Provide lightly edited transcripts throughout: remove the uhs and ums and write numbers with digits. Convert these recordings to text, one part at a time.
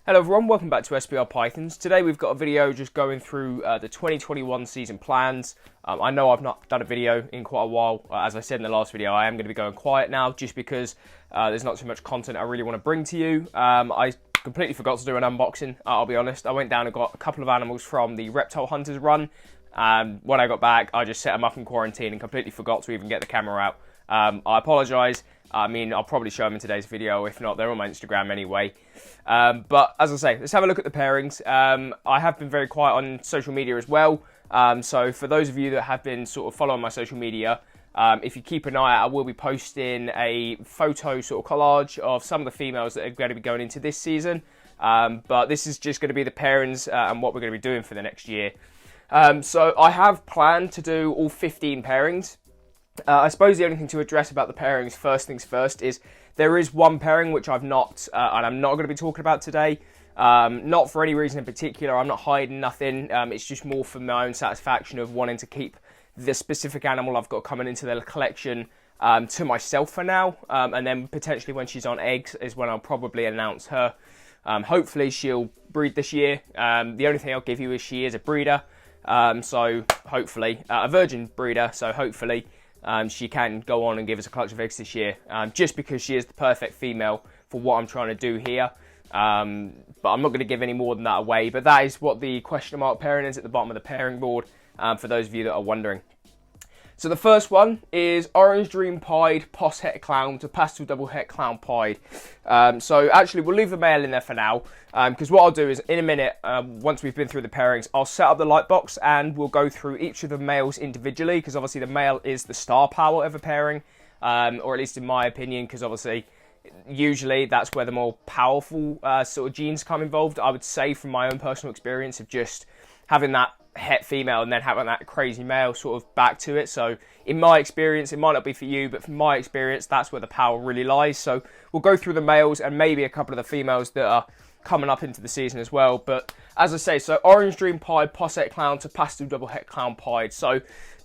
Hello everyone, welcome back to SBR Pythons. Today we've got a video just going through the 2021 season plans. I know I've not done a video in quite a while. As I said in the last video, I am going to be going quiet now just because there's not too much content I really want to bring to you. I completely forgot to do an unboxing, I'll be honest. I went down and got a couple of animals from the Reptile Hunters run. When I got back, I just set them up in quarantine and completely forgot to even get the camera out. I apologise. I mean, I'll probably show them in today's video. If not, they're on my Instagram anyway. But as I say, let's have a look at the pairings. I have been very quiet on social media as well. So for those of you that have been sort of following my social media, if you keep an eye out, I will be posting a photo sort of collage of some of the females that are going to be going into this season. But this is just going to be the pairings and what we're going to be doing for the next year. So I have planned to do all 15 pairings. I suppose the only thing to address about the pairings, first things first, is there is one pairing which I've not, and I'm not going to be talking about today. Not for any reason in particular. I'm not hiding nothing. It's just more for my own satisfaction of wanting to keep the specific animal I've got coming into the collection to myself for now. And then potentially when she's on eggs is when I'll probably announce her. Hopefully she'll breed this year. The only thing I'll give you is she is a breeder. So hopefully, a virgin breeder. So hopefully she can go on and give us a clutch of eggs this year, just because she is the perfect female for what I'm trying to do here. But I'm not going to give any more than that away. But that is what the question mark pairing is at the bottom of the pairing board, for those of you that are wondering. So the first one is Orange Dream Pied Poss Het Clown to Pastel Double Het Clown Pied. So actually we'll leave the male in there for now, because what I'll do is in a minute, once we've been through the pairings, I'll set up the light box and we'll go through each of the males individually, because obviously the male is the star power of a pairing, or at least in my opinion, because obviously usually that's where the more powerful sort of genes come involved. I would say from my own personal experience of just having that het female and then having that crazy male sort of back to it. So in my experience, it might not be for you, but from my experience, that's where the power really lies. So we'll go through the males and maybe a couple of the females that are coming up into the season as well. But as I say, so Orange Dream Pied Poss Het Clown to Pastel Double Het Clown Pied. So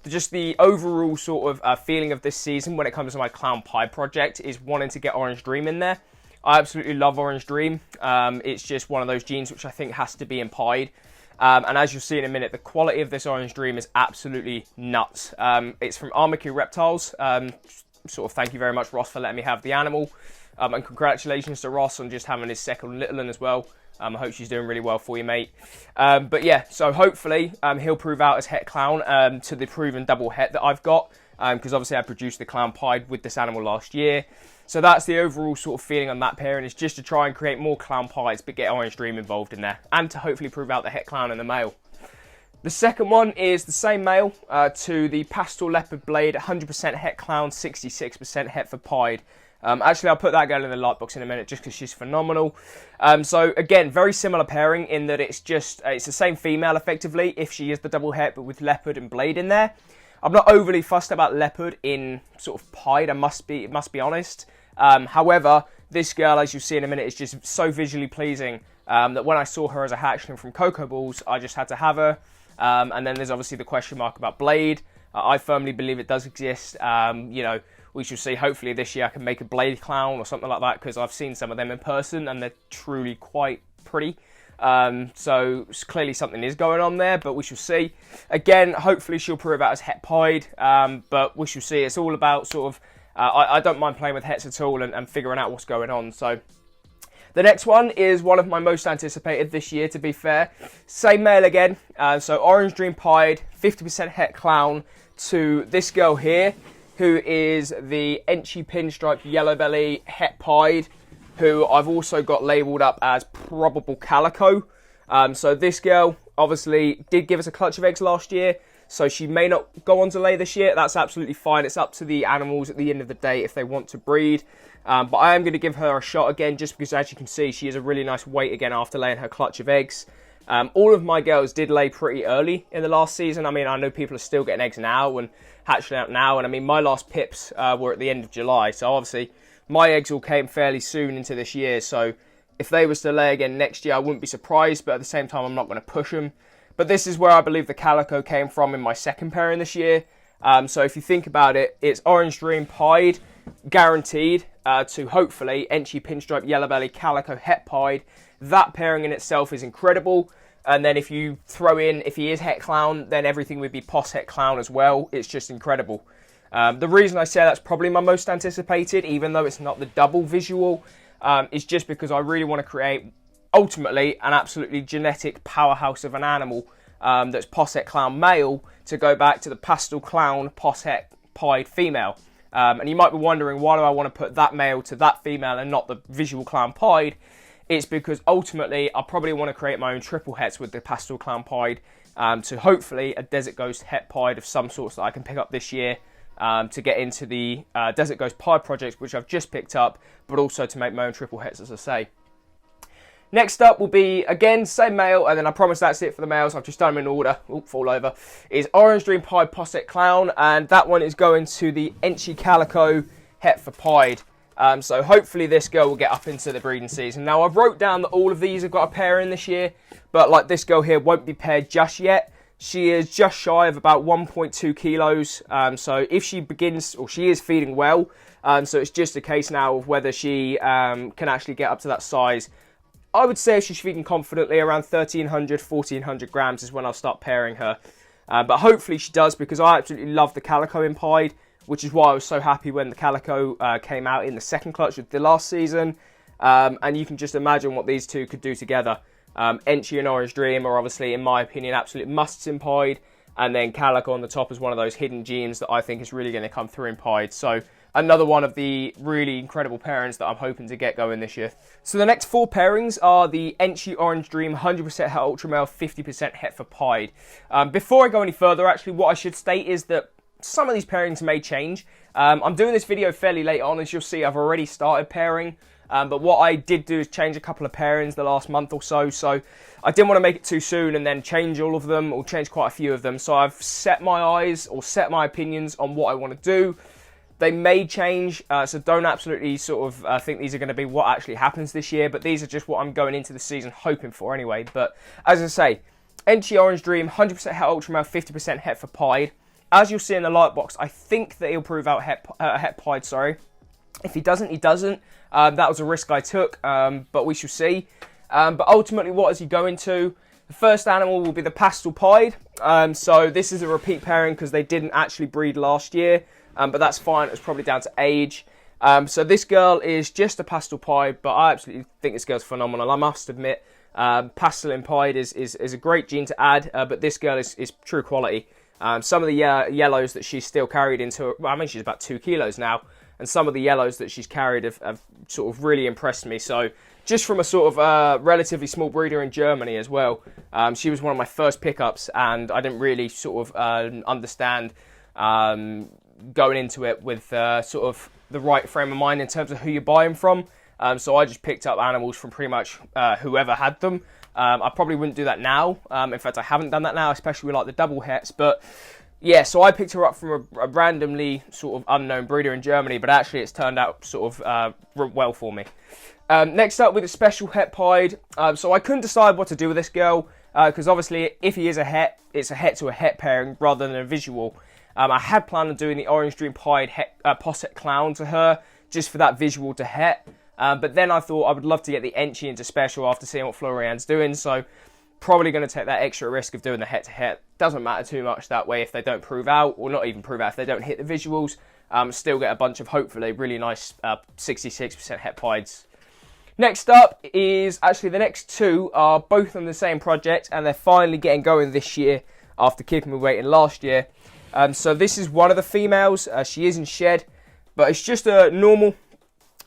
just the overall sort of feeling of this season when it comes to my Clown Pied project is wanting to get Orange Dream in there. I absolutely love Orange Dream. It's just one of those genes which I think has to be in Pied. And as you'll see in a minute, the quality of this Orange Dream is absolutely nuts. It's from Armacue Reptiles. Sort of thank you very much, Ross, for letting me have the animal. And congratulations to Ross on just having his second little one as well. I hope she's doing really well for you, mate. But yeah, so hopefully he'll prove out as Het Clown to the proven double het that I've got. Because obviously I produced the Clown Pied with this animal last year. So that's the overall sort of feeling on that pairing, is just to try and create more Clown Pieds but get Orange Dream involved in there, and to hopefully prove out the Het Clown and the male. The second one is the same male to the Pastel Leopard Blade, 100% Het Clown, 66% het for Pied. Actually, I'll put that girl in the light box in a minute just because she's phenomenal. So again, very similar pairing in that it's the same female effectively if she is the double het, but with Leopard and Blade in there. I'm not overly fussed about Leopard in sort of Pied, I must be honest. However, this girl, as you'll see in a minute, is just so visually pleasing that when I saw her as a hatchling from Cocoa Balls, I just had to have her. And then there's obviously the question mark about Blade. I firmly believe it does exist. You know, we shall see. Hopefully this year I can make a Blade Clown or something like that, because I've seen some of them in person and they're truly quite pretty. So clearly something is going on there, but we shall see. Again, hopefully she'll prove out as het Pied, but we shall see. It's all about sort of, I don't mind playing with hets at all and figuring out what's going on. So the next one is one of my most anticipated this year, to be fair. Same male again, so Orange Dream Pied, 50% het Clown to this girl here, who is the Enchy Pinstripe Yellow Belly het Pied, who I've also got labelled up as probable calico. So this girl obviously did give us a clutch of eggs last year, so she may not go on to lay this year. That's absolutely fine. It's up to the animals at the end of the day if they want to breed. But I am going to give her a shot again, just because as you can see, she is a really nice weight again after laying her clutch of eggs. All of my girls did lay pretty early in the last season. I mean, I know people are still getting eggs now and hatching out now. And I mean, my last pips were at the end of July. So obviously my eggs all came fairly soon into this year, so if they was to lay again next year, I wouldn't be surprised, but at the same time, I'm not going to push them. But this is where I believe the calico came from in my second pairing this year. So if you think about it, it's Orange Dream Pied, guaranteed, to hopefully Enchy Pinstripe Yellow Belly Calico Het Pied, that pairing in itself is incredible. And then if you throw in, if he is het clown, then everything would be pos het clown as well. It's just incredible. The reason I say that's probably my most anticipated, even though it's not the double visual, is just because I really want to create, ultimately, an absolutely genetic powerhouse of an animal that's pos het clown male to go back to the pastel clown pos het pied female. And you might be wondering, why do I want to put that male to that female and not the visual clown pied? It's because ultimately I probably want to create my own triple hets with the pastel clown pied to hopefully a desert ghost het pied of some sorts that I can pick up this year to get into the desert ghost pied project, which I've just picked up, but also to make my own triple hets, as I say. Next up will be, again, same male, and then I promise that's it for the males. I've just done them in order. Oop, fall over. Is Orange Dream Pied Pos Het Clown, and that one is going to the Enchi Calico Het for Pied. So hopefully this girl will get up into the breeding season. Now, I've wrote down that all of these have got a pair in this year, but like this girl here won't be paired just yet. She is just shy of about 1.2 kilos. So if she begins, or she is feeding well, so it's just a case now of whether she can actually get up to that size. I would say if she's feeding confidently, around 1,300, 1,400 grams is when I'll start pairing her. But hopefully she does, because I absolutely love the Calico in pied, which is why I was so happy when the Calico came out in the second clutch of the last season. And you can just imagine what these two could do together. Enchi and Orange Dream are obviously, in my opinion, absolute musts in pied. And then Calico on the top is one of those hidden gems that I think is really going to come through in pied. So another one of the really incredible pairings that I'm hoping to get going this year. So the next 4 pairings are the Enchi Orange Dream 100% Het Ultra Male, 50% Het for Pied. Before I go any further, actually, what I should state is that some of these pairings may change. I'm doing this video fairly late on, as you'll see. I've already started pairing, but what I did do is change a couple of pairings the last month or so. So I didn't want to make it too soon and then change all of them, or change quite a few of them. So I've set my eyes, or set my opinions on what I want to do. They may change, so don't absolutely sort of think these are going to be what actually happens this year, but these are just what I'm going into the season hoping for anyway. But as I say, Enchi Orange Dream, 100% Het Ultra Male, 50% Het for Pied. As you'll see in the light box, I think that he'll prove out Het Pied, sorry. If he doesn't, he doesn't. That was a risk I took, but we shall see. But ultimately, what is he going to? The first animal will be the Pastel Pied. So this is a repeat pairing because they didn't actually breed last year. But that's fine, it's probably down to age. So this girl is just a pastel pied, but I absolutely think this girl's phenomenal, I must admit. Pastel in pied is a great gene to add, but this girl is true quality. Some of the yellows that she's still carried into, well, I mean, she's about 2 kilos now, and some of the yellows that she's carried have sort of really impressed me. So just from a sort of relatively small breeder in Germany as well, she was one of my first pickups, and I didn't really sort of understand going into it with sort of the right frame of mind in terms of who you're buying from. So I just picked up animals from pretty much whoever had them. I probably wouldn't do that now. In fact, I haven't done that now, especially with like the double hets. But yeah, so I picked her up from a randomly sort of unknown breeder in Germany, but actually it's turned out sort of well for me. Next up with a special het pied. So I couldn't decide what to do with this girl, because obviously if he is a het, it's a het to a het pairing rather than a visual. I had planned on doing the Orange Dream Pied Pos Het Clown to her, just for that visual to het. But then I thought I would love to get the Enchi into special after seeing what Florian's doing, so probably going to take that extra risk of doing the het to het. Doesn't matter too much that way if they don't prove out, or not even prove out, if they don't hit the visuals. Still get a bunch of hopefully really nice 66% het pieds. Next up is, actually the next 2 are both on the same project, and they're finally getting going this year after keeping me waiting last year. So this is one of the females. She is in shed, but it's just a normal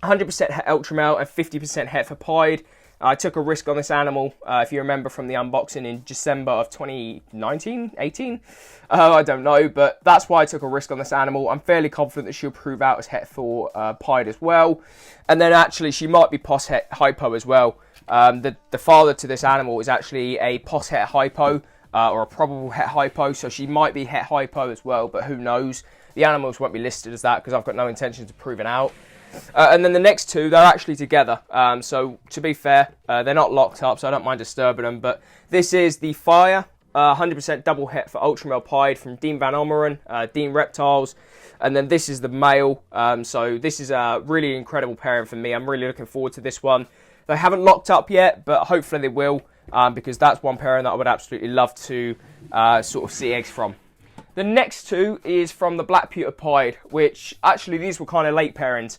100% Het Ultra Male and 50% Het for Pied. I took a risk on this animal, if you remember from the unboxing in December of 2019, 18? I don't know, but that's why I took a risk on this animal. I'm fairly confident that she'll prove out as Het for Pied as well. And then actually she might be Pos Het Hypo as well. The father to this animal is actually a Pos Het Hypo, or a probable het hypo, so she might be het hypo as well, but who knows. The animals won't be listed as that because I've got no intention of proving out. And then the next 2, they're actually together, so to be fair, they're not locked up, so I don't mind disturbing them. But this is the Fire 100% double het for Ultra Male Pied from Dean Van Ommeren, Dean Reptiles, and then this is the male. So this is a really incredible pairing for me. I'm really looking forward to this one. They haven't locked up yet, but hopefully they will, because that's one pairing that I would absolutely love to sort of see eggs from. The next two is from the black pewter pied, which actually these were kind of late pairings.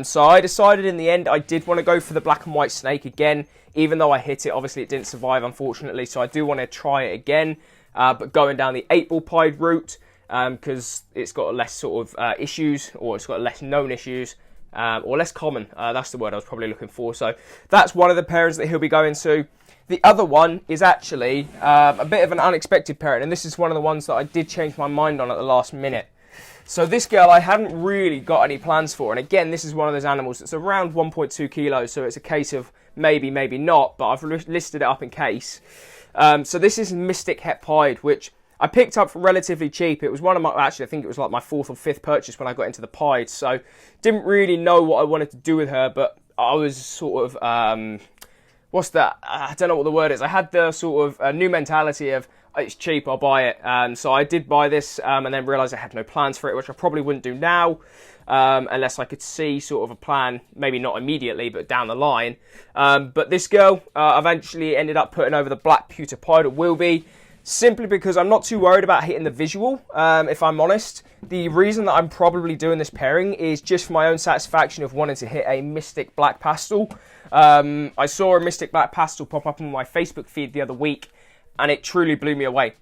So I decided in the end I did want to go for the black and white snake again, even though I hit it. Obviously it didn't survive, unfortunately, so I do want to try it again, but going down the 8-ball pied route, because it's got less sort of issues, or it's got less known issues, or less common. That's the word I was probably looking for. So that's one of the pairings that he'll be going to. The other one is actually a bit of an unexpected pairing, and this is one of the ones that I did change my mind on at the last minute. So this girl I hadn't really got any plans for, and again, this is one of those animals that's around 1.2 kilos, so it's a case of maybe, maybe not, but I've listed it up in case. So this is Mystic Het Pied, which I picked up for relatively cheap. It was one of my, actually I think it was like my 4th or 5th purchase when I got into the pied, so didn't really know what I wanted to do with her, but I was sort of, what's that? I don't know what the word is. I had the sort of new mentality of, it's cheap, I'll buy it. So I did buy this and then realised I had no plans for it, which I probably wouldn't do now unless I could see sort of a plan, maybe not immediately, but down the line. But this girl, I eventually ended up putting over the black pewter pied, or will be, simply because I'm not too worried about hitting the visual, if I'm honest. The reason that I'm probably doing this pairing is just for my own satisfaction of wanting to hit a Mystic Black Pastel. I saw a Mystic Black Pastel pop up on my Facebook feed the other week, and it truly blew me away.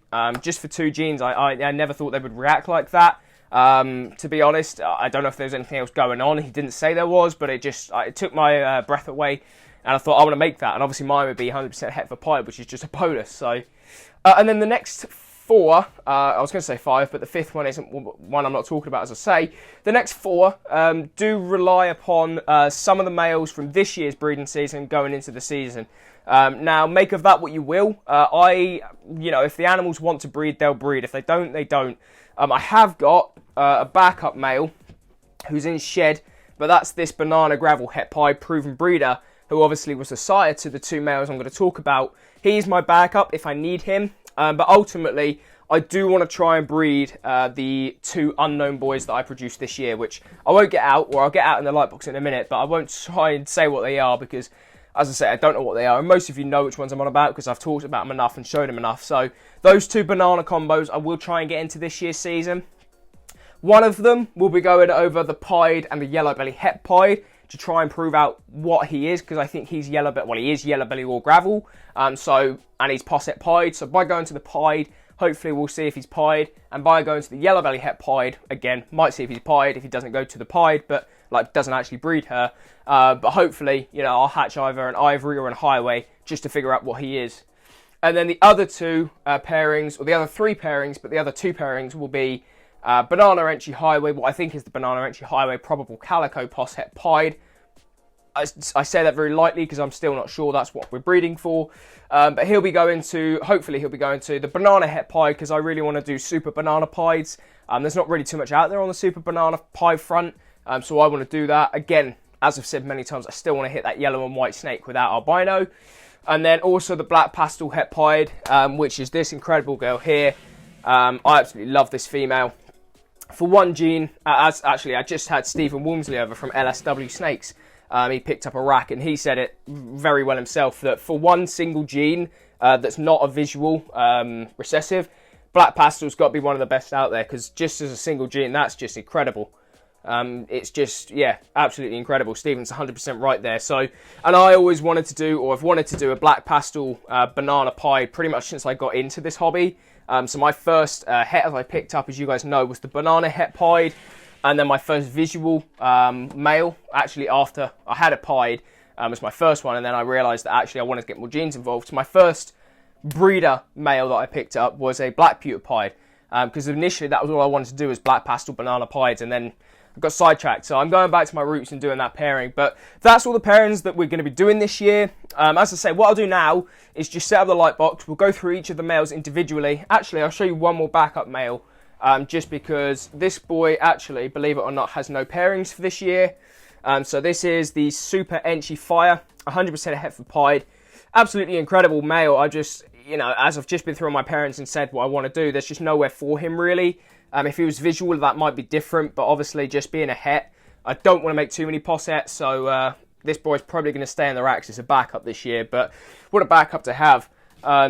Just for 2 genes, I never thought they would react like that. To be honest, I don't know if there's anything else going on. He didn't say there was, but it took my breath away, and I thought I want to make that. And obviously mine would be 100% het for pied, which is just a bonus. So, and then the next 4, I was going to say 5, but the 5th one isn't one I'm not talking about, as I say. The next 4 do rely upon some of the males from this year's breeding season going into the season. Now, make of that what you will. If the animals want to breed, they'll breed. If they don't, they don't. I have got a backup male who's in shed, but that's this banana gravel het pied proven breeder, who obviously was the sire to the 2 males I'm going to talk about. He's my backup if I need him, but ultimately I do want to try and breed the 2 unknown boys that I produced this year, which I won't get out, or I'll get out in the light box in a minute, but I won't try and say what they are because, as I say, I don't know what they are, and most of you know which ones I'm on about because I've talked about them enough and showed them enough. So those 2 banana combos I will try and get into this year's season. One of them will be going over the pied and the yellow belly het pied to try and prove out what he is, because I think he's he is yellow belly or gravel, and he's posset pied. So by going to the pied, hopefully we'll see if he's pied, and by going to the yellow belly het pied, again, might see if he's pied if he doesn't go to the pied, but doesn't actually breed her. But hopefully, I'll hatch either an ivory or a highway just to figure out what he is. And then the other 2 pairings, or the other 3 pairings, but the other 2 pairings will be banana entry highway, what I think is the banana entry highway probable calico posset pied. I say that very lightly because I'm still not sure that's what we're breeding for. But hopefully he'll be going to the banana het pied, because I really want to do super banana pieds. There's not really too much out there on the super banana pied front, so I want to do that. Again, as I've said many times, I still want to hit that yellow and white snake without albino. And then also the black pastel het pied, which is this incredible girl here. I absolutely love this female. For 1 gene, I just had Stephen Walmsley over from LSW Snakes. He picked up a rack, and he said it very well himself, that for 1 single gene that's not a visual recessive, black pastel's got to be one of the best out there, because just as a single gene, that's just incredible. It's just, yeah, absolutely incredible. Stephen's 100% right there. So, and I always wanted to do, or I've wanted to do a black pastel banana pie pretty much since I got into this hobby. So my first het I picked up, as you guys know, was the banana het pied. And then my first visual male, actually after I had a pied, was my first one. And then I realised that actually I wanted to get more genes involved. So my first breeder male that I picked up was a black pewter pied. Because initially that was all I wanted to do, was black pastel banana pieds. And then I got sidetracked. So I'm going back to my roots and doing that pairing. But that's all the pairings that we're going to be doing this year. As I say, what I'll do now is just set up the light box. We'll go through each of the males individually. Actually, I'll show you one more backup male. Just because this boy, actually, believe it or not, has no pairings for this year. So this is the Super Enchi Fire, 100% het for pied. Absolutely incredible male. I just, as I've just been through my pairings and said what I want to do, there's just nowhere for him, really. If he was visual, that might be different, but obviously just being a het, I don't want to make too many possets, so this boy's probably going to stay in the racks as a backup this year, but what a backup to have.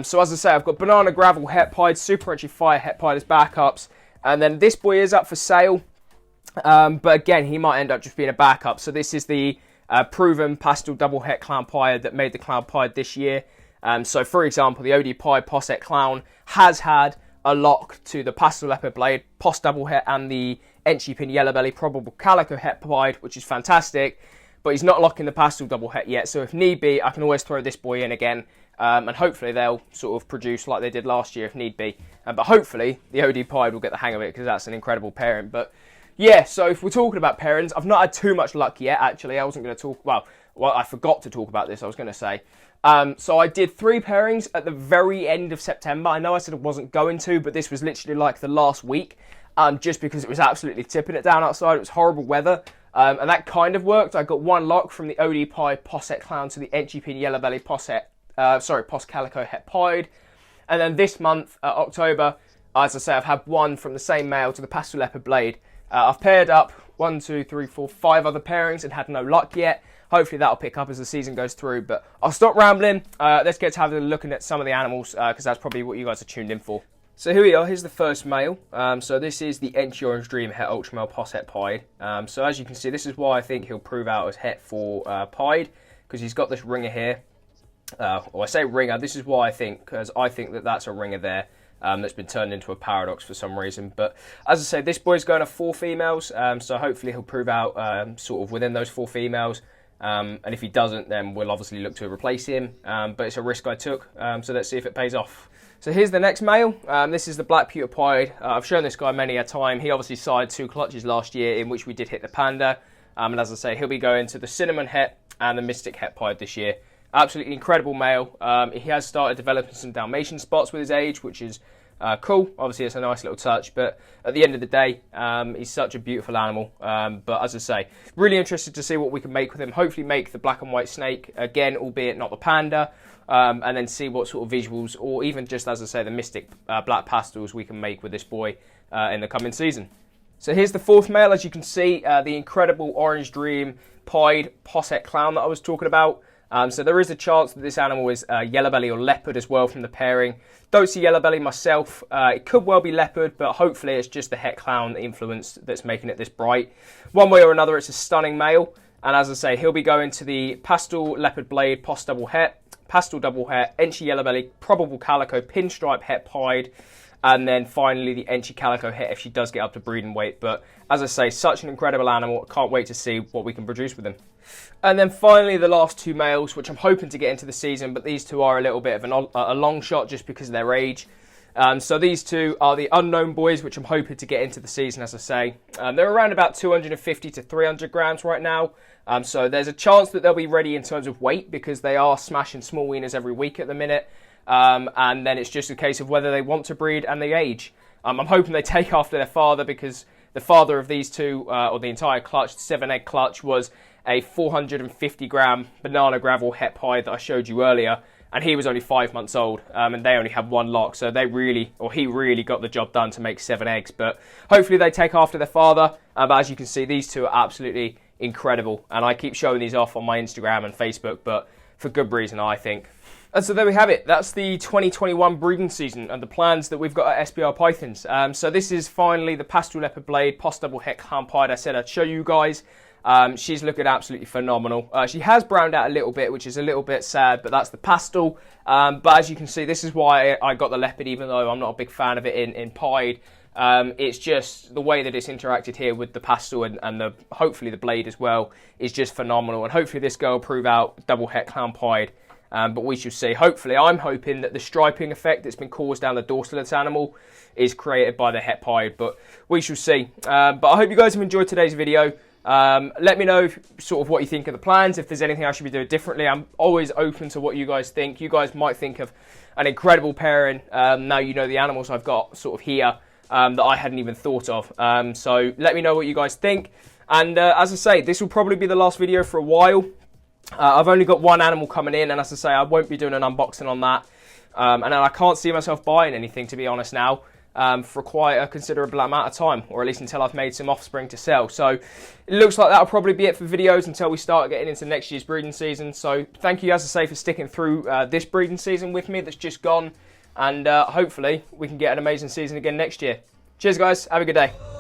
So as I say, I've got Banana Gravel Het Pied, Super Entry Fire Het Pied as backups, and then this boy is up for sale, but again, he might end up just being a backup. So this is the proven Pastel Double Het Clown Pied that made the Clown Pied this year. So for example, the OD Pied Posset Clown has had a lock to the Pastel Leopard Blade, Pos Double Het, and the Entry Pin Yellow Belly Probable Calico Het Pied, which is fantastic, but he's not locking the Pastel Double Het yet, so if need be, I can always throw this boy in again, and hopefully they'll sort of produce like they did last year if need be. But hopefully the OD Pied will get the hang of it, because that's an incredible pairing. But yeah, so if we're talking about pairings, I've not had too much luck yet, actually. I wasn't going to talk, well, I forgot to talk about this, I was going to say. So I did 3 pairings at the very end of September. I know I said I wasn't going to, but this was literally like the last week, just because it was absolutely tipping it down outside. It was horrible weather, and that kind of worked. I got 1 lock from the OD Pied Posset Clown to the Entry Pin Yellow Belly Pos Calico Het Pied. And then this month, October, as I say, I've had 1 from the same male to the Pastel Leopard Blade. I've paired up 1, 2, 3, 4, 5 other pairings and had no luck yet. Hopefully that'll pick up as the season goes through, but I'll stop rambling. Let's get to having a look at some of the animals, because that's probably what you guys are tuned in for. So here we are, here's the first male. So this is the Entry Orange Dream Het Ultra Male Pos Het Pied. So as you can see, this is why I think he'll prove out as Het for Pied, because he's got this ringer here. Or I say ringer, this is why I think, because I think that that's a ringer there. That's been turned into a paradox for some reason. But as I say, this boy's going to 4 females, so hopefully he'll prove out sort of within those 4 females. And if he doesn't, then we'll obviously look to replace him. But it's a risk I took, so let's see if it pays off. So here's the next male. This is the Black Pewter Pied. I've shown this guy many a time. He obviously sired 2 clutches last year, in which we did hit the panda. And as I say, he'll be going to the Cinnamon Het and the Mystic Het Pied this year. Absolutely incredible male. He has started developing some Dalmatian spots with his age, which is cool. Obviously, it's a nice little touch, but at the end of the day, he's such a beautiful animal. But as I say, really interested to see what we can make with him. Hopefully make the black and white snake, again, albeit not the panda, and then see what sort of visuals, or even just, as I say, the mystic black pastels we can make with this boy in the coming season. So here's the 4th male. As you can see, the incredible Orange Dream Pied Posset Clown that I was talking about. So there is a chance that this animal is yellow belly or leopard as well from the pairing. Don't see yellow belly myself. It could well be leopard, but hopefully it's just the Het Clown influence that's making it this bright. One way or another, it's a stunning male. And as I say, he'll be going to the Pastel Leopard Blade Pos Double Het, Pastel Double Het, Entry Yellow Belly, Probable Calico, Pinstripe Het Pied, and then finally the Entry Calico Het if she does get up to breeding weight. But as I say, such an incredible animal. I can't wait to see what we can produce with him. And then finally the last 2 males, which I'm hoping to get into the season, but these 2 are a little bit of a long shot just because of their age. So these 2 are the Unknown boys, which I'm hoping to get into the season, as I say. They're around about 250 to 300 grams right now. So there's a chance that they'll be ready in terms of weight, because they are smashing small wieners every week at the minute. And then it's just a case of whether they want to breed and the age. I'm hoping they take after their father, because the father of these 2, or the entire clutch, the 7-egg clutch, was a 450 gram Banana Gravel Het Pied that I showed you earlier, and he was only 5 months old, and they only had 1 lock, so he really got the job done to make 7 eggs. But hopefully they take after their father. But as you can see, these 2 are absolutely incredible, and I keep showing these off on my Instagram and Facebook, but for good reason, I think. And so there we have it. That's the 2021 breeding season and the plans that we've got at SBR Pythons. So this is finally the Pastel Leopard Blade Pos Double Het Clown Pied I said I'd show you guys. She's looking absolutely phenomenal. She has browned out a little bit, which is a little bit sad, but that's the pastel. But as you can see, this is why I got the leopard, even though I'm not a big fan of it in pied. It's just the way that it's interacted here with the pastel and hopefully the blade as well is just phenomenal. And hopefully this girl will prove out Double Het Clown Pied. But we shall see. Hopefully, I'm hoping that the striping effect that's been caused down the dorsal of this animal is created by the Het Pied, but we shall see. But I hope you guys have enjoyed today's video. Let me know sort of what you think of the plans, if there's anything I should be doing differently. I'm always open to what you guys think. You guys might think of an incredible pairing. Now you know the animals I've got sort of here that I hadn't even thought of. So let me know what you guys think. And as I say, this will probably be the last video for a while. I've only got 1 animal coming in, and as I say, I won't be doing an unboxing on that. And I can't see myself buying anything, to be honest, now. for quite a considerable amount of time, or at least until I've made some offspring to sell. So it looks like that'll probably be it for videos until we start getting into next year's breeding season. So thank you, as I say, for sticking through this breeding season with me that's just gone, and hopefully we can get an amazing season again next year. Cheers guys, have a good day.